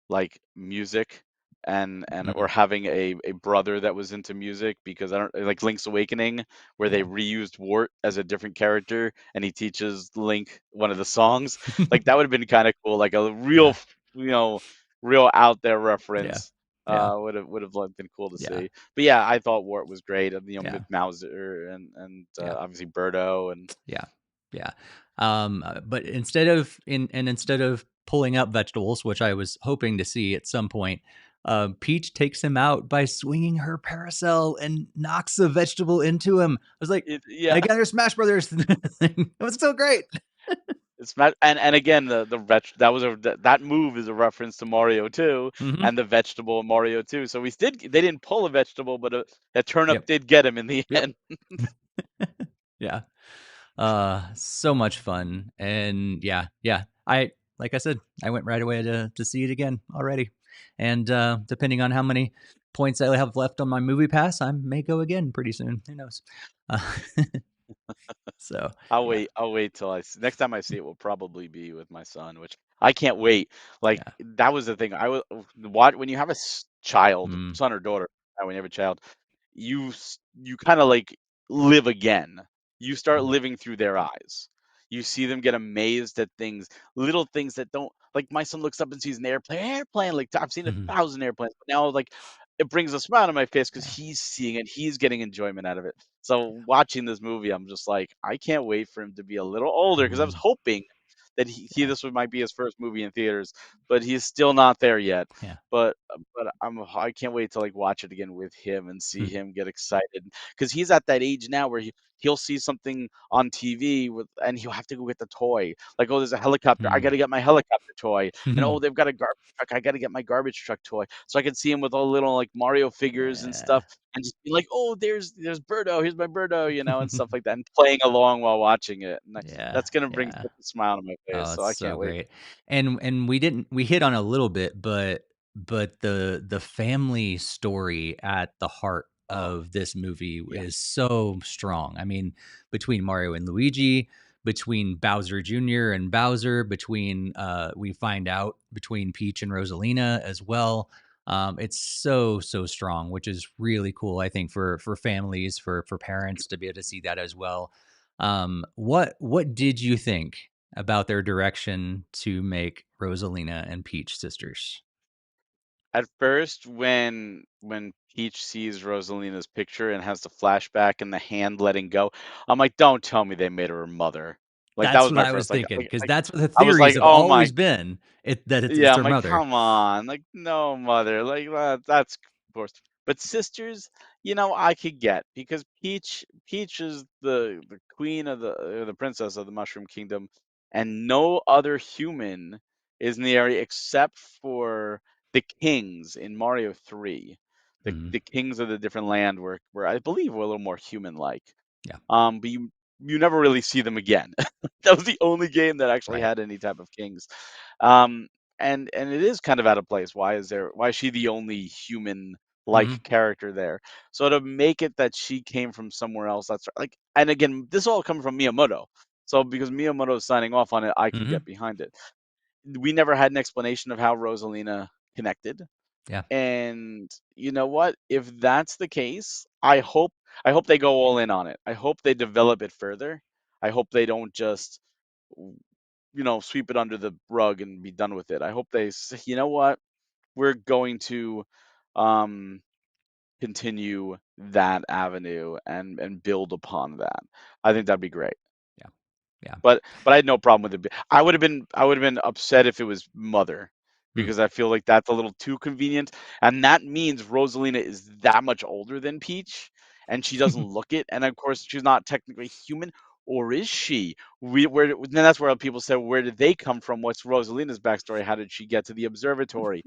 like music and or Mm, having a brother that was into music because I don't like Link's Awakening where they yeah. reused Wart as a different character and he teaches Link one of the songs. Like that would have been kind of cool, like a real, Yeah. you know, real out there Yeah. reference. Yeah. Would have been cool to Yeah. see. But yeah, I thought Wart was great, and Yeah. with Mauser and Yeah. obviously Birdo and Yeah. Yeah. But instead of pulling up vegetables, which I was hoping to see at some point, Peach takes him out by swinging her parasol and knocks the vegetable into him. I was like, yeah. again, there's Smash Brothers. It was so great. It's not, and again the that was that move is a reference to Mario 2 Hmm. and the vegetable in Mario 2. So they didn't pull a vegetable, but a turnip Yep. did get him in the Yep. end. Yeah. So much fun. And yeah, yeah. Like I said, I went right away to see it again already. And depending on how many points I have left on my movie pass, I may go again pretty soon. Who knows? Uh, so yeah, I'll wait till next time I see it will probably be with my son, which I can't wait. Like yeah. that was the thing. I was what when you have a child, Mm, son or daughter, when you have a child, you kind of like live again. You start mm, living through their eyes. You see them get amazed at things, little things that don't like my son looks up and sees an airplane like I've seen a mhm. thousand airplanes, but now like it brings a smile to my face because Yeah. he's seeing it, he's getting enjoyment out of it. So watching this movie, I'm just like, I can't wait for him to be a little older because I was Mm, hoping that yeah. might be his first movie in theaters, but he's still not there yet. Yeah. But I can't wait to like watch it again with him and see Mm, him get excited because he's at that age now where he'll see something on TV with and he'll have to go get the toy. Like, oh, there's a helicopter. I mm. got to get my helicopter toy. And oh, they've got a garbage truck. I got to get my garbage truck toy. So I can see him with all little like Mario figures and Yeah. stuff and just be like, oh, there's Birdo. Here's my Birdo, and stuff like that, and playing along while watching it. And Yeah. that's gonna bring Yeah. such a smile to my face. Oh, So it's I so can't wait. great. And we hit on a little bit, but the family story at the heart Oh of this movie yeah. is so strong. I mean, between Mario and Luigi, between Bowser Jr. and Bowser, between we find out between Peach and Rosalina as well. It's so strong, which is really cool. I think for families, for parents to be able to see that as well. What did you think about their direction to make Rosalina and Peach sisters? At first, when Peach sees Rosalina's picture and has the flashback and the hand letting go, I'm like, "Don't tell me they made her a mother." Like, that That's was what my I was first thinking, because like, that's what the I was theories like, have "Oh my." always been, that it's Yeah, their I'm like, mother. "Come on." Like, "No, mother." Like, that's forced. But sisters, I could get because Peach is the queen of the princess of the Mushroom Kingdom, and no other human is in the area except for the kings in Mario 3. Mhm. The kings of the different land were I believe were a little more human-like. Yeah, But you never really see them again. That was the only game that actually right. had any type of kings. Um, and it is kind of out of place. Why is she the only human like Mhm, character there? So to make it that she came from somewhere else, that's like and again, this all coming from Miyamoto. So because Miyamoto is signing off on it, I could mhm, get behind it. We never had an explanation of how Rosalina connected. yeah. And you know what? If that's the case, I hope they go all in on it. I hope they develop it further. I hope they don't just sweep it under the rug and be done with it. I hope they say, you know what? We're going to um continue that avenue and build upon that. I think that'd be great. Yeah, yeah. But I had no problem with it. I would have been upset if it was Mother Mm. because I feel like that's a little too convenient, and that means Rosalina is that much older than Peach, and she doesn't look it, and of course she's not technically human, or is she? Then that's where people say, where did they come from? What's Rosalina's backstory? How did she get to the observatory?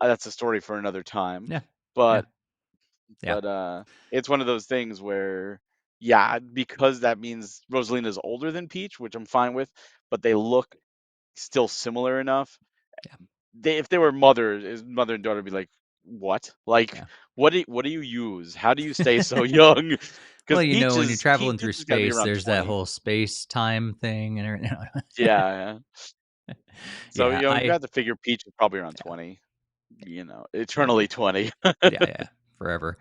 That's a story for another time. Yeah, yeah, But yeah, but it's one of those things where, yeah, because that means Rosalina's older than Peach, which I'm fine with, but they look still similar enough. yeah, If they were mother and daughter, would be like, what? Like, yeah. what do you use? How do you stay so young? Well, because when you're traveling through Peaches gotta be space, around there's that 20. whole space time thing and everything. Yeah, yeah. So, Yeah, you got to figure Peach is probably around yeah, 20, yeah. eternally 20. Yeah, yeah, forever.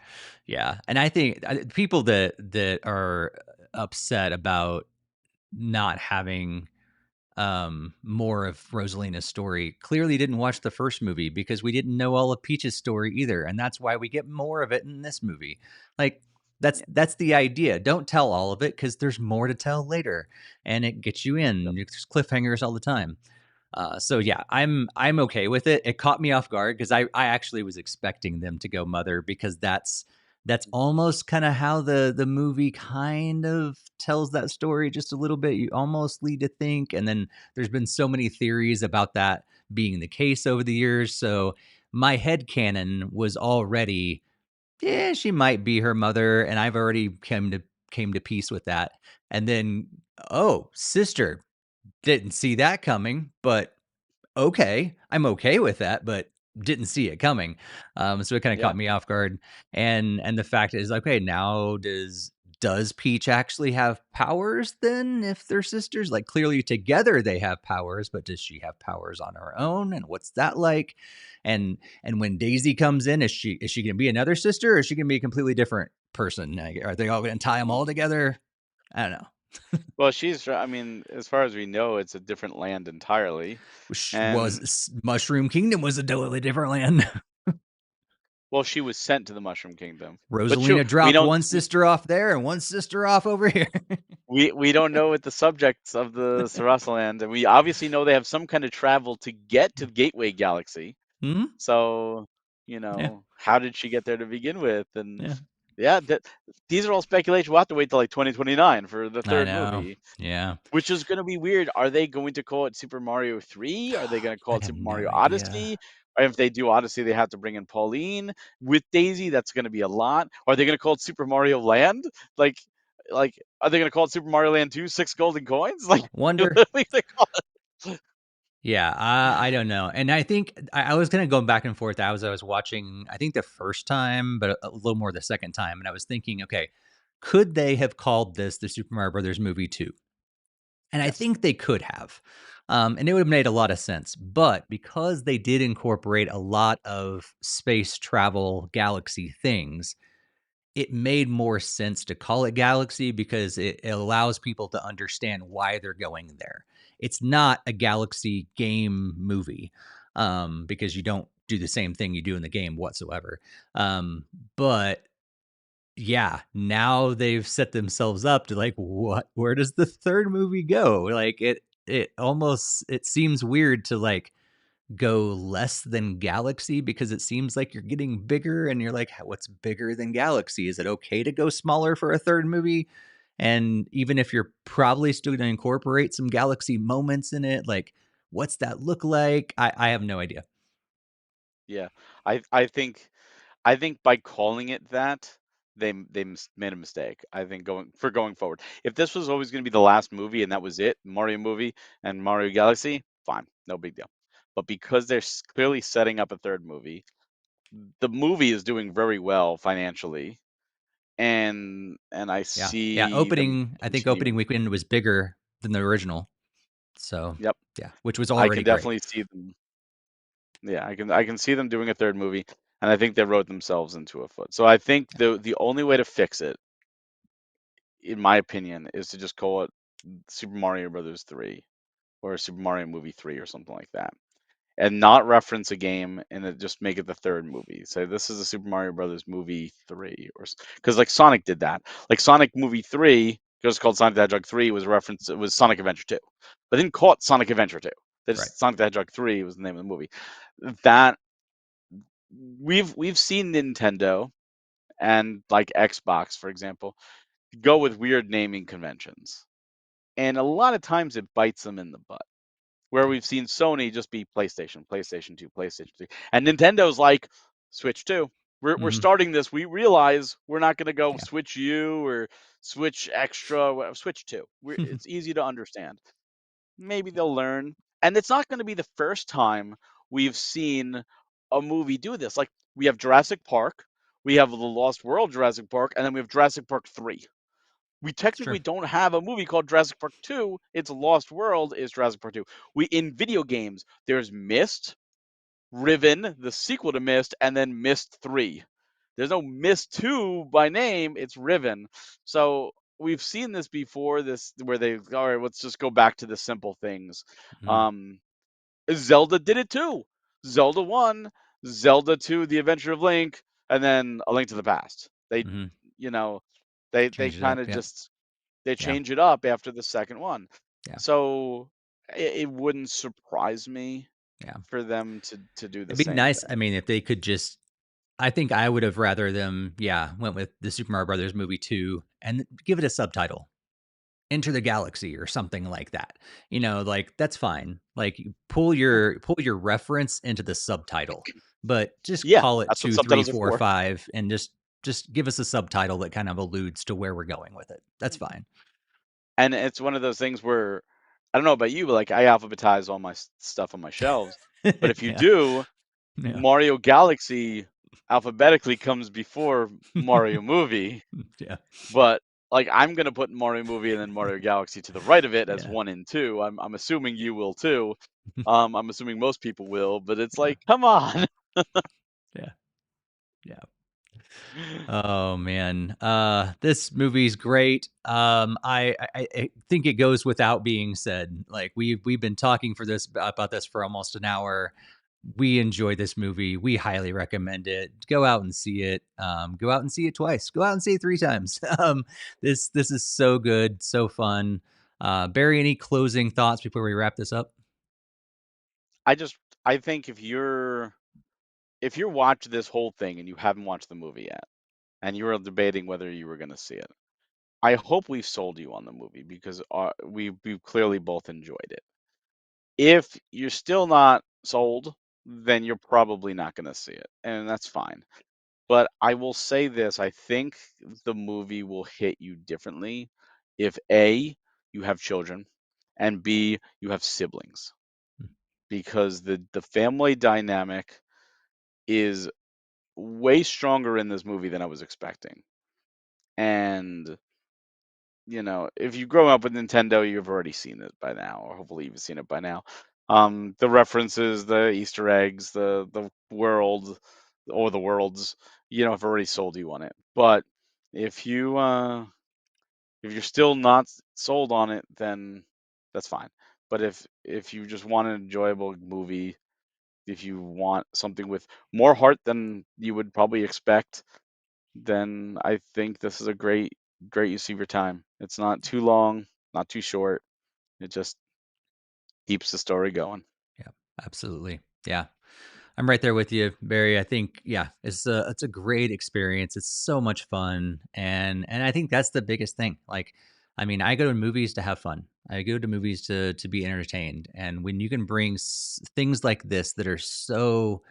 Yeah, and I think people that are upset about not having more of Rosalina's story clearly didn't watch the first movie because we didn't know all of Peach's story either, and that's why we get more of it in this movie. Like Yeah, that's the idea. Don't tell all of it because there's more to tell later, and it gets you yep. in. There's cliffhangers all the time. So yeah, I'm okay with it. It caught me off guard because I actually was expecting them to go mother because that's almost kind of how the movie kind of tells that story just a little bit. You almost lead to think, and then there's been so many theories about that being the case over the years. So my head canon was already, yeah, she might be her mother, and I've already came to peace with that. And then, oh, sister, didn't see that coming, but okay, I'm okay with that, but didn't see it coming. So it kind of Yeah. caught me off guard. And the fact is, okay, now does Peach actually have powers then if they're sisters? Like clearly together they have powers, but does she have powers on her own? And what's that like? And when Daisy comes in, is she gonna be another sister or is she gonna be a completely different person? Like, are they all gonna tie them Well all together? I don't know. well, I mean, as far as we know, it's a different land entirely, Which and Mushroom Kingdom was a totally different land. well, she was sent to the Mushroom Kingdom. But true, Rosalina dropped one sister off there and one sister off over here. we don't know what the subjects of the Sarasaland, and we obviously know they have some kind of travel to get to the Gateway Galaxy. Mhm. So, Yeah, how did she get there to begin with? And yeah. yeah, these are all speculation. We'll have to wait till like 2029 for the I third know. movie, Yeah. which is going to be weird. Are they going to call it Super Mario 3? Are they going to call I it have Super no Mario idea. Odyssey? Or if they do Odyssey, they have to bring in Pauline with Daisy. That's going to be a lot. Are they going to call it Super Mario Land? Like, are they going to call it Super Mario Land 2, Six Golden Coins? Like, what Wonder. are they gonna call it? Yeah, I don't know. And I think I was kind of going back and forth as I was watching, I think the first time, but a little more the second time. And I was thinking, okay, could they have called this the Super Mario Brothers movie 2? And I Yes. think they could have. And it would have made a lot of sense. But because they did incorporate a lot of space travel galaxy things, it made more sense to call it Galaxy because it allows people to understand why they're going there. It's not a Galaxy game movie because you don't do the same thing you do in the game whatsoever. But yeah, now they've set themselves up to like, what? Where does the third movie go? Like it seems weird to like go less than Galaxy because it seems like you're getting bigger and you're like, what's bigger than Galaxy? Is it okay to go smaller for a third movie? And even if you're probably still going to incorporate some Galaxy moments in it, like, what's that look like? I have no idea. Yeah. I think by calling it that, made a mistake. I think going forward, if this was always going to be the last movie and that was it, Mario movie and Mario Galaxy, fine, no big deal. But because they're clearly setting up a third movie, the movie is doing very well financially, and I Yeah. Yeah. see them I think opening continuing. weekend was bigger than the original. So, Yep, yeah, which was I already can great. definitely see them. Yeah, I can see them doing a third movie, and I think they wrote themselves into a foot. So I think the only way to fix it, in my opinion, is to just call it Super Mario Brothers 3 or Super Mario Movie 3 or something like that. And not reference a game and just make it the third movie. Say this is a Super Mario Brothers movie 3 or because like Sonic did that. Like Sonic movie 3, just called Sonic the Hedgehog 3 was a reference, it was Sonic Adventure 2. But they didn't call it Sonic Adventure 2. They Right. just Sonic the Hedgehog 3 was the name of the movie. That we've seen Nintendo and like Xbox, for example, go with weird naming conventions. And a lot of times it bites them in the butt. Where Yeah. we've seen Sony just be PlayStation, PlayStation 2, PlayStation 3. And Nintendo's like Switch 2. We're Hmm. starting this. We realize we're not going to go Yeah. Switch U or Switch Extra, Switch 2. It's easy to understand. Maybe they'll learn. And it's not going to be the first time we've seen a movie do this. Like we have Jurassic Park, we have the Lost World Jurassic Park, and then we have Jurassic Park 3. We It's true. technically don't have a movie called Jurassic Park 2. It's Lost World is Jurassic Park 2. We in video games, there's Myst, Riven, the sequel to Myst, and then Myst 3. There's no Myst 2 by name, it's Riven. So we've seen this before, this where they all right, let's just go back to the simple things. Mm, Um Zelda did it too. Zelda 1, Zelda 2, The Adventure of Link, and then A Link to the Past. mhm. You know, they Change it kind up. of Yep. just they Yeah. change it up after the second one. Yeah. So it wouldn't surprise me Yeah. for them to do the It'd be same nice. I thing. mean, if they could just, I think I would have rather them, yeah, went with the Super Mario Brothers movie 2 and give it a subtitle. Enter the Galaxy or something like that. Like that's fine. Like you Yeah. pull your reference into the subtitle, but just Yeah, call it that's what 2, 3, subtitles are 4, for. 5, and just give us a subtitle that kind of alludes to where we're going with it. That's fine. And it's one of those things where I don't know about you, but like I alphabetize all my stuff on my shelves. But if you Yeah. do, Yeah. Mario Galaxy alphabetically comes before Mario Movie, Yeah. but like I'm gonna put Mario Movie and then Mario Galaxy to the right of it as Yeah. 1 and 2. I'm assuming you will too. I'm assuming most people will, but it's Yeah. like, come on. Yeah. Yeah. Oh man, this movie's great. I think it goes without being said. Like we've been talking for this about this for almost an hour. We enjoy this movie. We highly recommend it. Go out and see it. Go out and see it twice. Go out and see it 3 times. This is so good, so fun. Barry, any closing thoughts before we wrap this up? I just I think if you're watching this whole thing and you haven't watched the movie yet, and you were debating whether you were gonna see it, I hope we've sold you on the movie because we've clearly both enjoyed it. If you're still not sold, then you're probably not gonna see it, and that's fine. But I will say this, I think the movie will hit you differently if A, you have children, and B, you have siblings. Because the family dynamic is way stronger in this movie than I was expecting. And if you grow up with Nintendo, you've already seen it by now, or hopefully you've seen it by now. The references, the Easter eggs, the world or the worlds, have already sold you on it. But if you're still not sold on it, then that's fine. But if you just want an enjoyable movie, if you want something with more heart than you would probably expect, then I think this is a great use of your time. It's not too long, not too short. It just keeps the story going. Yeah, absolutely. Yeah. I'm right there with you, Barry. I think, yeah, it's a great experience. It's so much fun, and I think that's the biggest thing. Like, I mean, I go to movies to have fun. I go to movies to be entertained, and when you can bring things like this that are so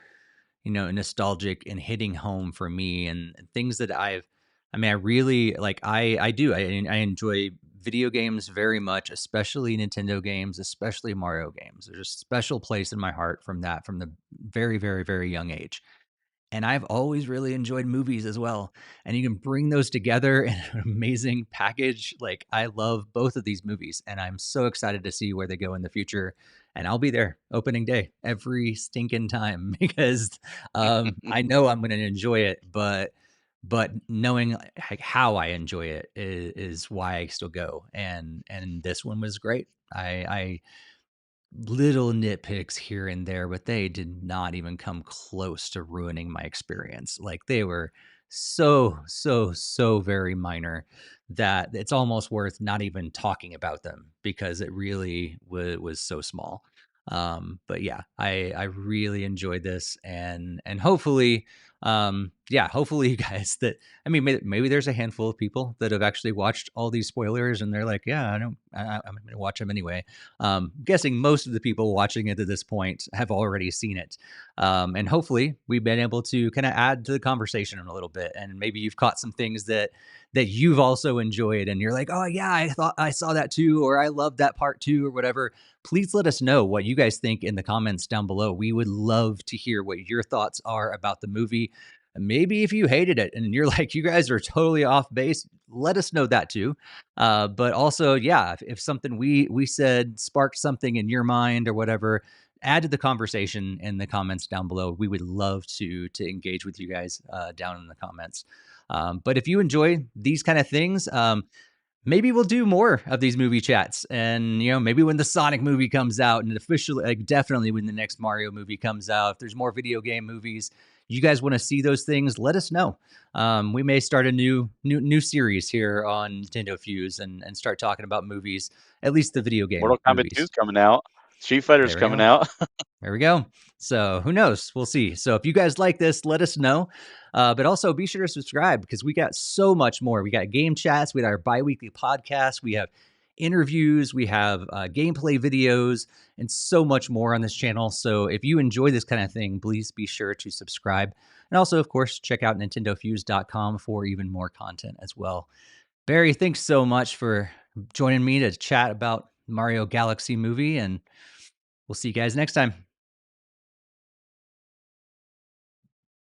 nostalgic and hitting home for me and things that I mean, I really like I do. I enjoy video games very much, especially Nintendo games, especially Mario games. There's a special place in my heart from the very, very, very young age. And I've always really enjoyed movies as well. And you can bring those together in an amazing package. Like, I love both of these movies, and I'm so excited to see where they go in the future. And I'll be there opening day every stinking time because I know I'm going to enjoy it. But knowing like how I enjoy it is why I still go. And this one was great. I little nitpicks here and there, but they did not even come close to ruining my experience. Like they were so, so, so very minor that it's almost worth not even talking about them because it really was so small. But yeah, I really enjoyed this, and hopefully, yeah, hopefully you guys that I mean, maybe there's a handful of people that have actually watched all these spoilers and they're like, yeah, I don't, I'm going to watch them anyway. Guessing most of the people watching it at this point have already seen it. And hopefully we've been able to kind of add to the conversation a little bit. And maybe you've caught some things that you've also enjoyed and you're like, oh yeah, I thought I saw that too, or I love that part too, or whatever. Please let us know what you guys think in the comments down below. We would love to hear what your thoughts are about the movie. Maybe if you hated it and you're like, you guys are totally off base, let us know that too. But also, yeah, if something we said sparked something in your mind or whatever, add to the conversation in the comments down below. We would love to engage with you guys down in the comments. But if you enjoy these kind of things, maybe we'll do more of these movie chats. And, maybe when the Sonic movie comes out and officially, like definitely when the next Mario movie comes out, if there's more video game movies, you guys want to see those things, let us know. We may start a new series here on Nintendo Fuse and start talking about movies, at least the video game Mortal Kombat 2 is movies. coming out. Street Fighter's There we coming go. out. There we go. So who knows? We'll see. So if you guys like this, let us know. But also be sure to subscribe because we got so much more. We got game chats. We got our bi-weekly podcast. We have interviews. We have gameplay videos and so much more on this channel. So if you enjoy this kind of thing, please be sure to subscribe. And also, of course, check out NintendoFuse.com for even more content as well. Barry, thanks so much for joining me to chat about Mario Galaxy movie. And we'll see you guys next time.